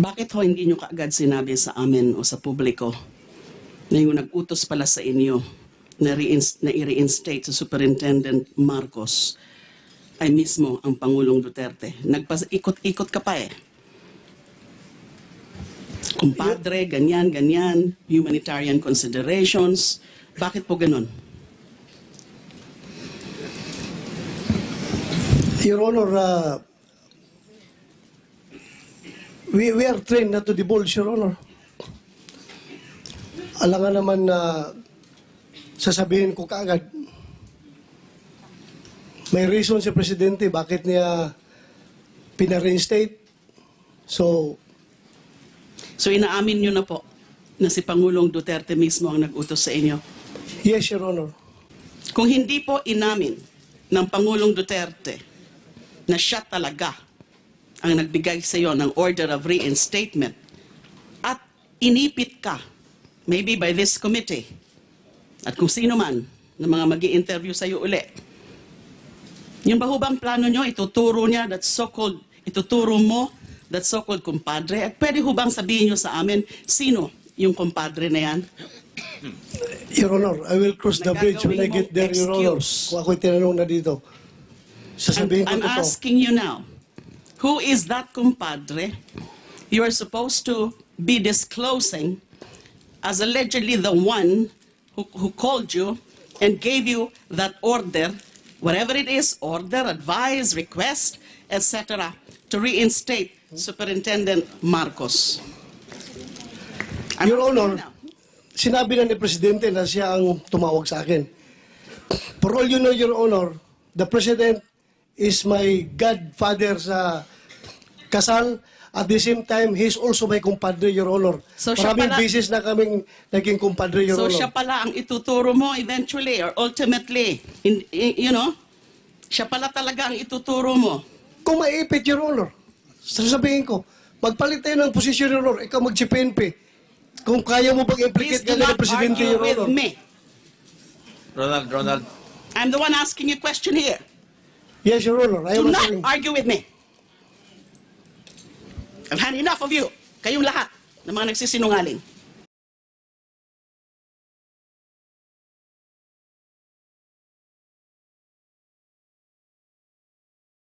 Bakit ho hindi nyo kaagad sinabi sa amin o sa publiko na yung nag-utos pala sa inyo na i-reinstate sa Superintendent Marcos ay mismo ang Pangulong Duterte? Nagpaikot-ikot ka pa eh. Kumpadre, ganyan, ganyan, humanitarian considerations. Bakit po ganun? Your Honor, we are trained not to divulge, Your Honor. Alangan naman na sasabihin ko kaagad. May reason si Presidente bakit niya pina-reinstate. So inaamin nyo na po na si Pangulong Duterte mismo ang nag-utos sa inyo? yes, Your Honor. Kung hindi po inamin ng Pangulong Duterte na siya talaga ang nagbigay sa iyo ng order of reinstatement at inipit ka, maybe by this committee, at kung sino man na mga magi-interview sa iyo uli, yung ba hubang plano nyo, ituturo niya that so-called, ituturo mo that so-called kumpadre? At pwede hubang sabihin nyo sa amin, sino yung kumpadre na yan? Your Honor, I will cross the bridge when I get there, Your Honor. Kung ako'y tinanong na dito, sasabihin ko I'm ito. asking you now, who is that kumpadre you are supposed to be disclosing as allegedly the one who called you and gave you that order, whatever it is, order, advice, request, etc., to reinstate Superintendent Marcos? Your Honor, sinabi na ni Presidente na siya ang tumawag sa akin. For all you know, Your Honor, the President is my godfather sa kasal. At the same time, he's also my kumpadre, Your Honor. So siya Maraming pala- beses na kaming naging kumpadre, Your So Honor. siya pala ang ituturo mo eventually or ultimately, you know, siya pala talaga ang ituturo mo. Kung maipit, Your Honor, sasabihin ko, magpalit tayo ng posisyon, Your Honor. Ikaw mag-CPNP. Kung kaya mo Please pag-implicate do ka not ng Presidente, argue Your with Honor. me. Ronald. I'm the one asking you a question here. Yes, Your Honor. I Do was not saying. argue with me. I've had enough of you. Kayong lahat ng mga nagsisinungaling.